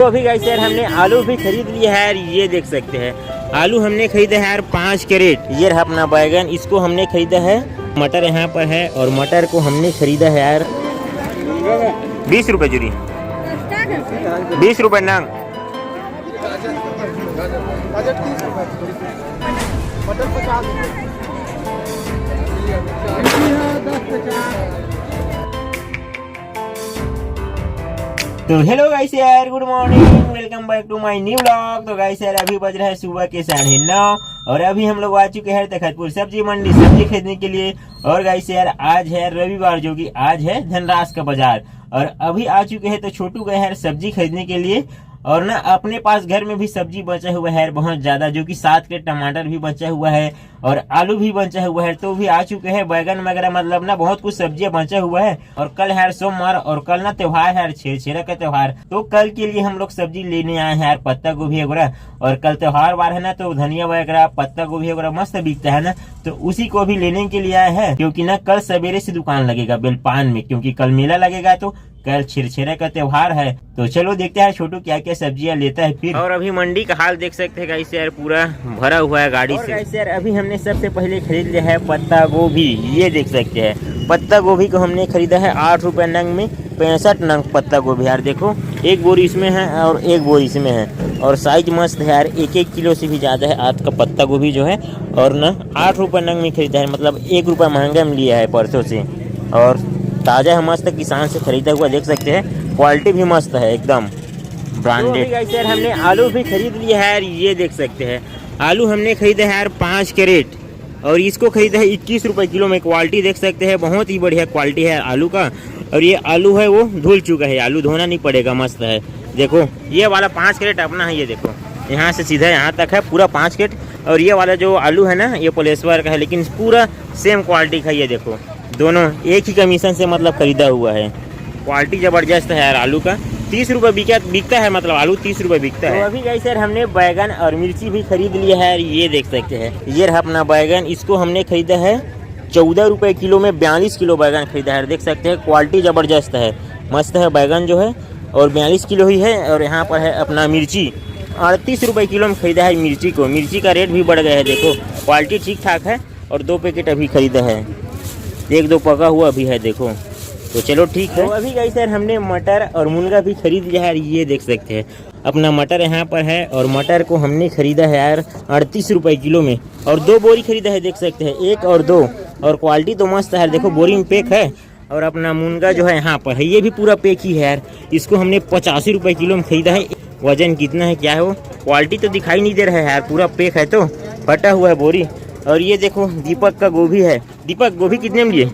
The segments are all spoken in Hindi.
तो अभी गाइस यार हमने आलू भी खरीद लिया है यार, ये देख सकते हैं आलू हमने खरीदा है यार 5 कैरेट। ये रहा अपना बैगन, इसको हमने खरीदा है। मटर यहाँ पर है और मटर को हमने खरीदा है यार 20 रुपए जुरी, 20 रुपए नंग। तो हेलो गाइस यार, good morning, welcome back to my new vlog. तो गाइस यार अभी बज रहा है सुबह के 9:30 और अभी हम लोग आ चुके हैं तखतपुर सब्जी मंडी सब्जी खरीदने के लिए। और गाइस यार आज है रविवार, जो कि आज है धनराज का बाजार। और अभी आ चुके हैं तो छोटू गए हैं सब्जी खरीदने के लिए। और ना अपने पास घर में भी सब्जी बचा हुआ है बहुत ज्यादा, जो कि 7 के टमाटर भी बचा हुआ है और आलू भी बचा हुआ है। तो भी आ चुके हैं बैगन वगैरह, मतलब ना बहुत कुछ सब्जियां बचा हुआ है। और कल है सोमवार और कल ना त्योहार है छेरा का त्योहार। तो कल के लिए हम लोग सब्जी लेने आए हैं यार, पत्ता गोभी वगैरह। और कल त्योहार वार है ना, तो धनिया वगैरह पत्ता गोभी वगैरह मस्त बिकता है ना, तो उसी को भी लेने के लिए आए हैं। क्योंकि ना कल सवेरे से दुकान लगेगा बेलपान में, क्योंकि कल मेला लगेगा तो कल छेरा का त्योहार है। तो चलो देखते हैं छोटू क्या क्या सब्जियां लेता है फिर। और अभी मंडी का हाल देख सकते हैं गाइस यार, पूरा भरा हुआ है गाड़ी से। गाइस यार अभी हमने सबसे पहले खरीद लिया है पत्ता गोभी, ये देख सकते हैं पत्ता गोभी को हमने खरीदा है 8 रुपए नंग में 65 नंग पत्ता गोभी यार। देखो एक बोरी इसमें है और एक बोरी इसमें है और साइज मस्त है यार, 1-1 किलो से भी ज्यादा है आज का पत्ता गोभी जो है। और ना 8 रुपए नंग में खरीदा है, मतलब 1 रुपया महंगा में लिया है परसों से। और ताजा है, मस्त किसान से खरीदा हुआ, देख सकते हैं क्वालिटी भी मस्त है एकदम ब्रांडेड। तो यार हमने आलू भी खरीद लिया है यार, ये देख सकते हैं आलू हमने खरीदा है यार 5 कैरेट और इसको खरीदा है 21 रुपए किलो में। क्वालिटी देख सकते हैं बहुत ही बढ़िया क्वालिटी है आलू का। और ये आलू है वो धुल चुका है, आलू धोना नहीं पड़ेगा, मस्त है। देखो ये वाला 5 कैरेट अपना है, ये देखो यहाँ से सीधा यहाँ तक है पूरा 5 कैरेट। और ये वाला जो आलू है ना, ये पोलेश्वर का है, लेकिन पूरा सेम क्वालिटी का। ये देखो दोनों एक ही कमीशन से मतलब खरीदा हुआ है। क्वालिटी जबरदस्त है यार आलू का। 30 रुपए बिकता है, मतलब आलू 30 रुपए बिकता है। तो अभी गाइस यार हमने बैगन और मिर्ची भी खरीद लिया है, ये देख सकते हैं। ये रहा अपना बैगन, इसको हमने खरीदा है 14 रुपए किलो में 42 किलो बैगन खरीदा है, देख सकते हैं क्वालिटी जबरदस्त है, मस्त है बैगन जो है। और 42 किलो ही है। और यहाँ पर है अपना मिर्ची, 38 रुपए किलो में खरीदा है मिर्ची को। मिर्ची का रेट भी बढ़ गया है, देखो क्वालिटी ठीक ठाक है। और 2 पैकेट अभी खरीदा है, 1-2 पका हुआ भी है देखो। तो चलो ठीक है। तो अभी गाइस यार हमने मटर और मुनगा भी खरीद लिया है, ये देख सकते हैं अपना मटर यहाँ पर है। और मटर को हमने खरीदा है यार 38 रुपए किलो में और 2 बोरी खरीदा है, देख सकते हैं 1 और 2। और क्वालिटी तो मस्त है, देखो बोरी में पैक है। और अपना मुनगा जो है यहाँ पर है, ये भी पूरा पैक ही है यार। इसको हमने 85 रुपए किलो में खरीदा है। वजन कितना है क्या है वो क्वालिटी तो दिखाई नहीं दे रहा है यार, पूरा पैक है तो फटा हुआ है बोरी। और ये देखो दीपक का गोभी है। दीपक गोभी कितने में लिए?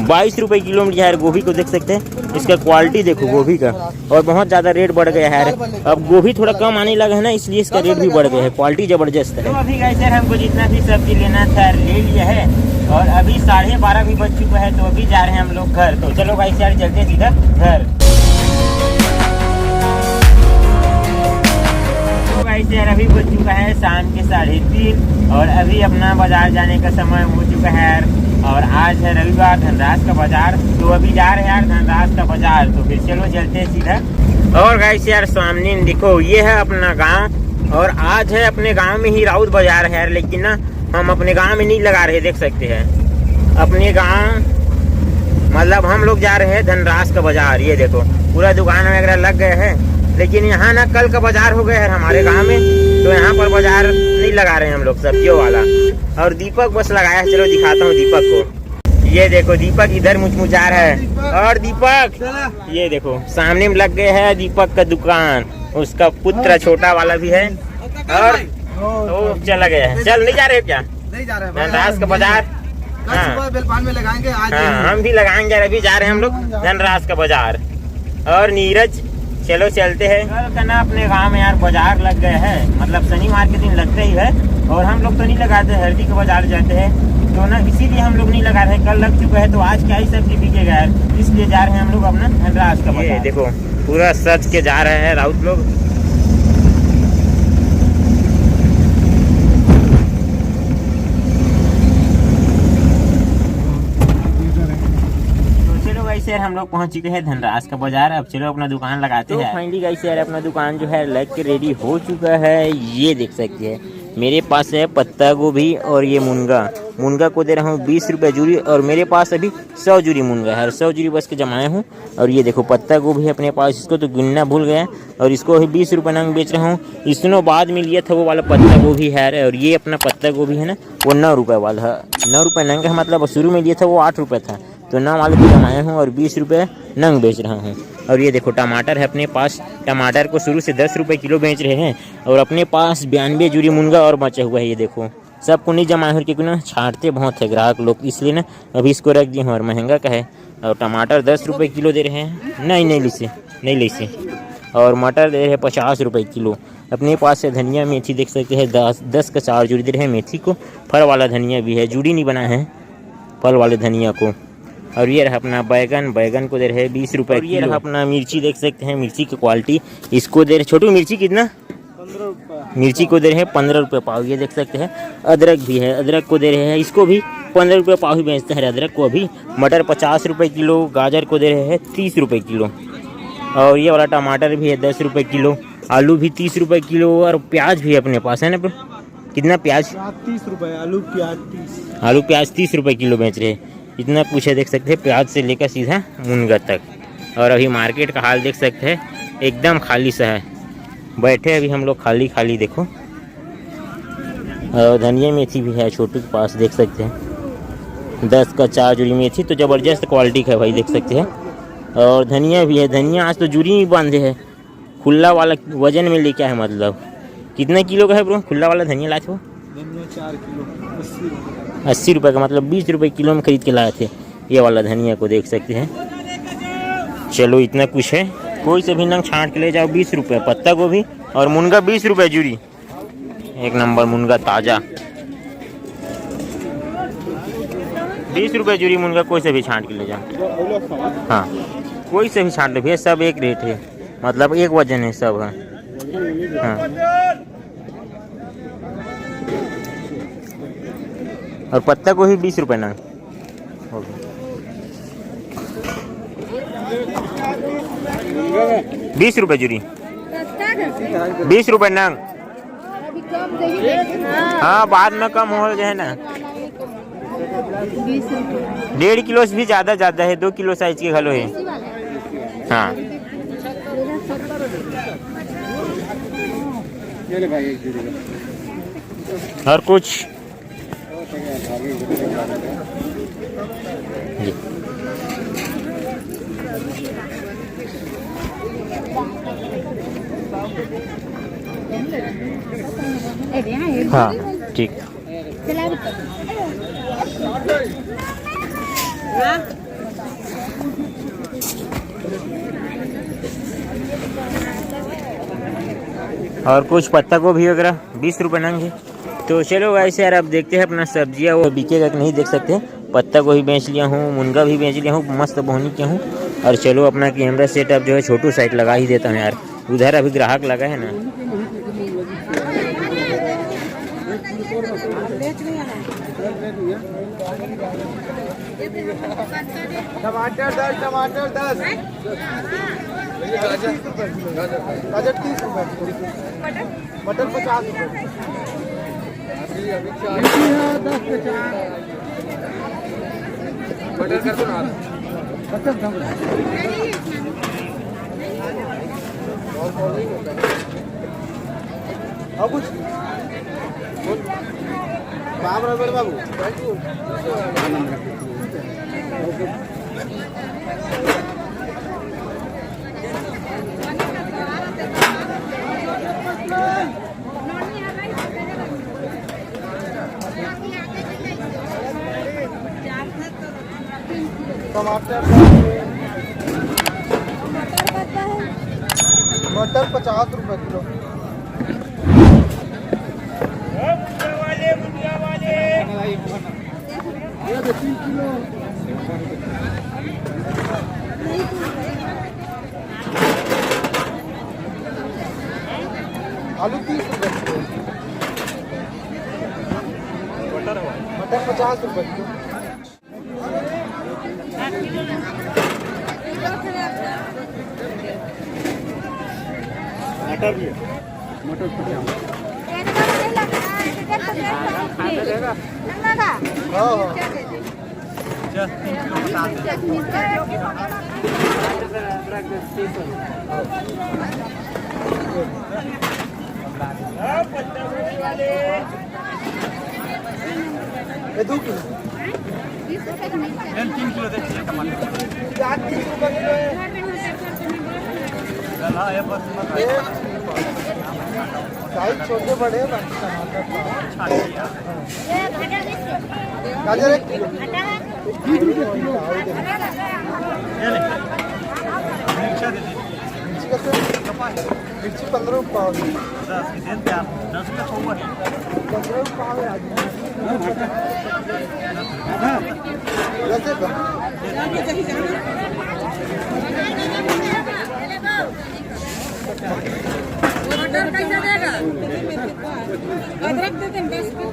22 रुपए किलो में लिया है गोभी को, देख सकते हैं। इसका क्वालिटी देखो गोभी का, और बहुत ज़्यादा रेट बढ़ गया है। अब गोभी थोड़ा कम आने लगा है ना, इसलिए इसका रेट भी बढ़ गया है, क्वालिटी जबरदस्त है। तो अभी गाइस यार हमको जितना भी सब्जी लेना था ले लिया है। और अभी 12:30 भी बज चुका है, तो अभी जा रहे हैं हम लोग घर। तो चलो गाइस यार चलते सीधा घर। गाइस यार अभी बज चुका है शाम के 3:30 और अभी अपना बाजार जाने का समय हो चुका है यार। और आज है रविवार, धनराज का बाजार। तो अभी जा रहे हैं यार धनराज का बाजार, तो फिर चलो चलते हैं सीधा। और गाइस यार सामने देखो ये है अपना गांव। और आज है अपने गांव में ही राउत बाजार है यार, लेकिन ना हम अपने गांव में नहीं लगा रहे, देख सकते हैं अपने गांव, मतलब हम लोग जा रहे हैं धनराज का बाजार। ये देखो पूरा दुकान वगैरह लग गए हैं, लेकिन यहाँ ना कल का बाजार हो गया है हमारे गांव में, तो यहाँ पर बाजार नहीं लगा रहे हैं हम लोग सब्जियों वाला। और दीपक बस लगाया है, चलो दिखाता हूँ दीपक को। ये देखो दीपक इधर मुचमुचा रहा है। और दीपक ये देखो सामने में लग गया है दीपक का दुकान, उसका पुत्र छोटा वाला भी है। और तो चला गया है। चल नहीं जा रहे क्या? नहीं जा रहे धनराज का बाजार। हाँ में लगाएंगे आज। हाँ हम भी लगाएंगे, अभी जा रहे हैं हम लोग धनराज का बाजार। और नीरज चलो चलते हैं। कल का ना अपने गांव में यार बाजार लग गए हैं, मतलब शनिवार के दिन लगते ही है। और हम लोग तो नहीं लगाते, हल्दी के बाजार जाते हैं, तो ना इसीलिए हम लोग नहीं लगा रहे। कल लग चुका है, तो आज क्या ही सब्जी बिकेगा यार, इसलिए जा रहे हैं हम लोग अपना धनराज का बाजार। देखो पूरा सच के जा रहे हैं राउत लोग। गाइस यार हम लोग पहुंच चुके हैं धनराज का बाजार। अब चलो अपना दुकान लगाते हैं। फाइनली गाइस यार अपना दुकान जो है लग के रेडी हो चुका है। ये देख सकते हैं मेरे पास है पत्ता गोभी और ये मुनगा को दे रहा हूँ 20 रुपये जूरी, और मेरे पास अभी 100 जूरी मुनगा है, 100 जूरी बस के जमाया हूँ। और ये देखो पत्ता गोभी है अपने पास, इसको तो गिनना भूल गया, और इसको अभी 20 रुपये नंग बेच रहा हूँ। इसने बाद में लिया था वो वाला पत्ता गोभी है, और ये अपना पत्ता गोभी है ना वो 9 रुपये वाला है, 9 रुपये नंग है। मतलब शुरू में लिया था वो 8 रुपये था, तो 9 वाले को जमाया हूँ और 20 रुपये नंग बेच रहा हूँ। और ये देखो टमाटर है अपने पास, टमाटर को शुरू से 10 रुपये किलो बेच रहे हैं, और अपने पास 92 जूरी मुनगा और बचा हुआ है। ये देखो सबको नहीं जमाया है क्योंकि ना छांटते बहुत है ग्राहक लोग, इसलिए ना अभी इसको रख दिए हैं, और महंगा का है। और टमाटर 10 रुपये किलो दे रहे हैं, नहीं लीसे। और मटर दे रहे हैं 50 रुपये किलो। अपने पास है धनिया मेथी देख सकते हैं, 10 का 4 जूड़ी दे रहे हैं मेथी को। फल वाला धनिया भी है, जूड़ी नहीं बना है फल वाले धनिया को। और ये रहा अपना बैगन को दे रहे हैं 20 रुपये किलो। ये रहा अपना मिर्ची देख सकते हैं, मिर्ची की क्वालिटी, इसको दे रहे छोटू मिर्ची कितना 15 रुपये, मिर्ची को दे रहे हैं 15 रुपये पाव। ये देख सकते हैं अदरक भी है, अदरक को दे रहे हैं, इसको भी 15 रुपये पाव ही बेचते हैं अदरक को अभी। मटर 50 रुपये किलो, गाजर को दे रहे हैं 30 रुपये किलो। और ये वाला टमाटर भी है 10 रुपये किलो, आलू भी 30 रुपये किलो, और प्याज भी अपने पास है ना। कितना प्याज 30 रुपये, आलू प्याज 30 रुपये किलो बेच रहे हैं। इतना कुछ है देख सकते हैं, प्याज से लेकर सीधा मुनगा तक। और अभी मार्केट का हाल देख सकते हैं, एकदम खाली सा है, बैठे अभी हम लोग खाली देखो। और धनिया मेथी भी है छोटू के पास देख सकते हैं, 10 का 4 जूरी मेथी, तो ज़बरदस्त क्वालिटी का है भाई देख सकते हैं। और धनिया भी है, धनिया आज तो जूरी ही बांधे है, खुला वाला वजन में लेके है। मतलब कितने किलो का है ब्रो खुला वाला धनिया लाए थे? वो 4 किलो 80 रुपये का, मतलब 20 रुपये किलो में खरीद के लाए थे ये वाला धनिया को देख सकते हैं। चलो इतना कुछ है, कोई से भी नंग छांट के ले जाओ 20 रुपये। पत्ता गोभी और मुनगा 20 रुपये जूरी, एक नंबर मुनगा ताज़ा 20 रुपये जूरी मुनगा, कोई से भी छांट के ले जाओ। हाँ कोई से भी छांट ले भैया, सब एक रेट है, मतलब एक वजन है सब है। हाँ और पत्ता गोभी 20 रुपये नंग। 20 रुपये जूरी, 20 रुपये नंग। हाँ बाद में कम हो जाए ना, 1.5 किलो से भी ज़्यादा है, 2 किलो साइज के घलो है। हाँ और कुछ हाँ ठीक। और कुछ पत्ता गोभी वगैरह 20 रुपये नंग है। तो चलो वैसे यार अब देखते हैं अपना सब्जियाँ वो बिकेगा कि नहीं। देख सकते हैं पत्ता गोभी बेच लिया हूँ, मुनगा भी बेच लिया हूँ, मस्त बोहनी किया हूँ। और चलो अपना कैमरा सेटअप जो है छोटू साइड लगा ही देता हूँ यार, उधर अभी ग्राहक लगा है ना। टमाटर 10 गाजर 30 रुपये, मटर 50 रुपये, मटर कर दो ना। अब कुछ बाबू टमाटर मटर 50 रुपये किलो। आलू 30 रुपये किलो, मटर 50 रुपये किलो। मटर भी है मटर ये 2 किलो 3 किलो दे टमाटर 30 रुपए किलो है साइज छोटे बड़े गाजर 1 किलो मिर्ची 15 रुपये पाव 15 रुपये पाव है मटर कैसे देगा? अदरक दे दें 10 के।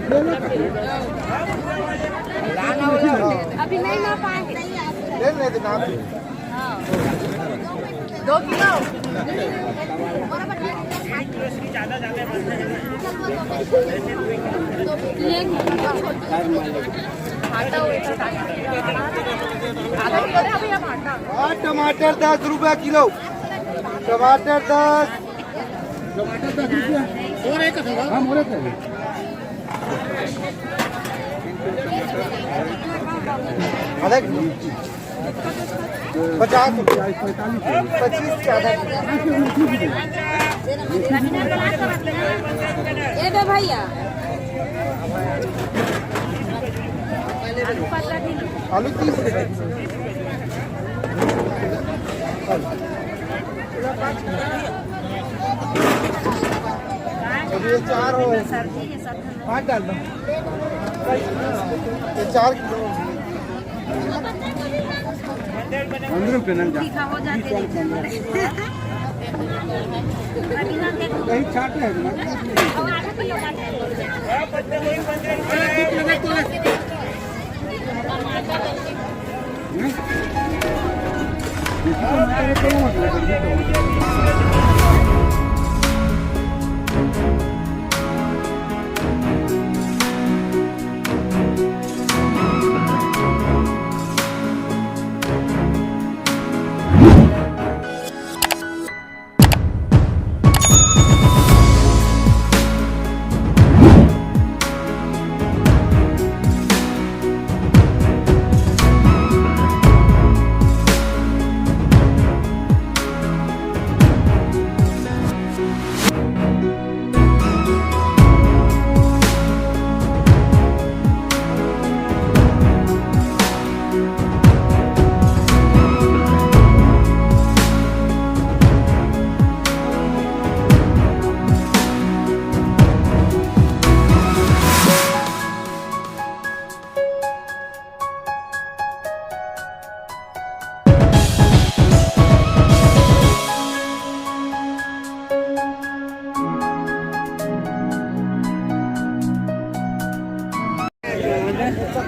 मटर का तो कर दे। अभी नहीं ला पाएंगे। ले देना 2 किलो। टमाटर 10 रुपए किलो टमाटर 10 और एक हम और एक आधा किलो 50 रुपये 25 के आधा ये दे भैया आलू 30 रुपये ये 4 हो 5 डाल दो ये 4 किलो 15 रुपये ना तीखा हो जाते हैं कहीं छाट है ना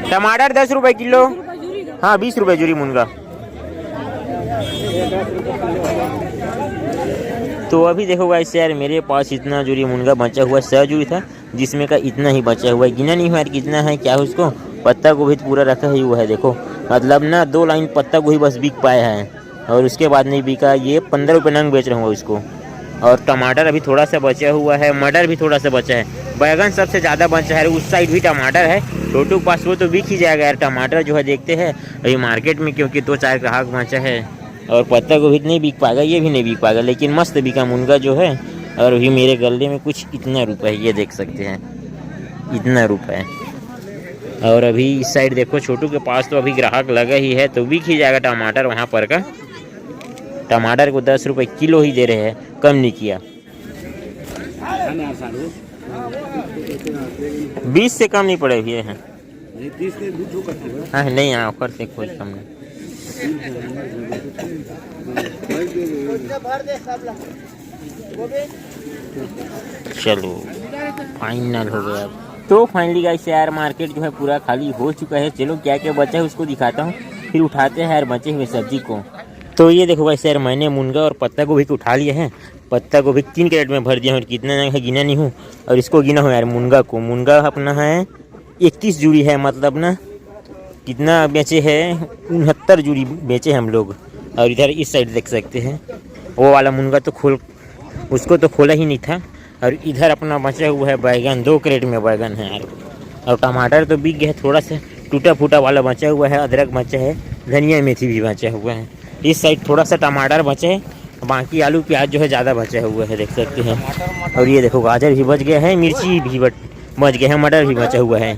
टमाटर 10 रुपए किलो। हाँ 20 रुपए जूरी मुनगा। तो अभी देखो गाइस यार मेरे पास इतना जूरी मुनगा बचा हुआ 100 जूरी था जिसमें का इतना ही बचा हुआ है। गिना नहीं हुआ यार कितना है क्या है उसको। पत्ता गोभी पूरा रखा ही हुआ है देखो मतलब ना 2 लाइन पत्ता गोभी बस बिक पाया है और उसके बाद नहीं बिका। ये 15 रुपये नंग बेच रहा हूँ उसको। और टमाटर अभी थोड़ा सा बचा हुआ है। मटर भी थोड़ा सा बचा है। बैगन सबसे ज़्यादा बचा है। उस साइड भी टमाटर है छोटू के पास वो तो बिक ही जाएगा यार। टमाटर जो है देखते हैं अभी मार्केट में क्योंकि 2-4 ग्राहक बचा है। और पत्ता गोभी नहीं बिक पाएगा ये भी नहीं बिक पाएगा लेकिन मस्त बिका मुनगा जो है। और अभी मेरे गले में कुछ इतना रुपये ये देख सकते हैं इतना रुपये। और अभी इस साइड देखो छोटू के पास तो अभी ग्राहक लगा ही है तो बिक ही जाएगा टमाटर। वहाँ पर का टमाटर को 10 रुपये किलो ही दे रहे हैं कम नहीं किया। 20 से कम नहीं पड़े हुए हैं। हाँ नहीं यहाँ ऑफर से कोई कम नहीं। चलो फाइनल हो गया। तो फाइनली गाइस यार मार्केट जो है पूरा खाली हो चुका है। चलो क्या क्या बचा है उसको दिखाता हूँ फिर उठाते हैं यार बचे हुए सब्जी को। तो ये देखो गाइस यार, मैंने मुनगा और पत्ता गोभी को उठा लिया है। पत्ता गोभी 3 कैरेट में भर दिया हूँ, कितना है गिना नहीं हूँ। और इसको गिना हूँ यार मुनगा को। मुनगा अपना है 31 जोड़ी है, मतलब ना कितना बेचे हैं, 69 जोड़ी बेचे हम लोग। और इधर इस साइड देख सकते हैं, वो वाला मुनगा तो उसको तो खोला ही नहीं था। और इधर अपना बचा हुआ है बैगन, 2 कैरेट में बैगन है यार। और टमाटर तो बिक गया है, थोड़ा सा टूटा फूटा वाला बचा हुआ है। अदरक बचा है, धनिया मेथी भी बचा हुआ है। इस साइड थोड़ा सा टमाटर बचे है, बाकी आलू प्याज जो है ज़्यादा बचा हुआ है, देख सकते हैं। और ये देखो गाजर भी बच गया है, मिर्ची भी बच गया है, मटर भी बचा हुआ है।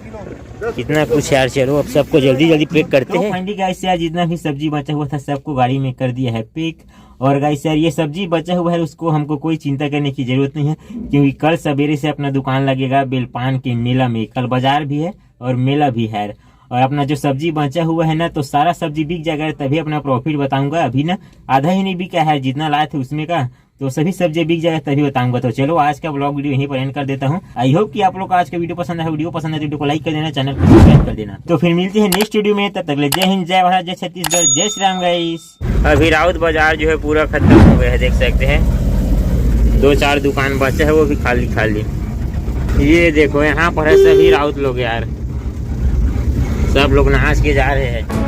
कितना कुछ यार। चलो अब सबको जल्दी जल्दी पैक करते हैं। फाइनली गाइस यार, जितना भी सब्जी बचा हुआ था सबको गाड़ी में कर दिया है पैक। और गाइस यार, ये सब्जी बचा हुआ है उसको हमको कोई चिंता करने की जरूरत नहीं है, क्योंकि कल सवेरे से अपना दुकान लगेगा बेलपान के मेला में। कल बाजार भी है और मेला भी है। और अपना जो सब्जी बचा हुआ है ना, तो सारा सब्जी बिक जाएगा, तभी अपना प्रॉफिट बताऊंगा। अभी ना आधा ही नहीं बिका है, जितना लाए थे उसमें का, तो सभी सब्जी बिक जाएगा तभी बताऊंगा। तो चलो आज का ब्लॉग वीडियो यहीं पर एंड कर देता हूँ। आई होप कि आप लोग को आज का वीडियो पसंद है। वीडियो पसंद है तो वीडियो को लाइक कर देना, चैनल को सब्सक्राइब कर देना। तो फिर मिलते हैं नेक्स्ट वीडियो में, तब तक ले जय हिंद, जय भारत, जय छत्तीसगढ़, जय श्री राम गाइस। अभी राउत बाजार जो है पूरा खत्म हो गया है, देख सकते हैं। 2-4 दुकान बचा है, वो भी खाली खाली। ये देखो यहाँ पर है सभी राउत लोग यार, सब लोग नहाज के जा रहे हैं।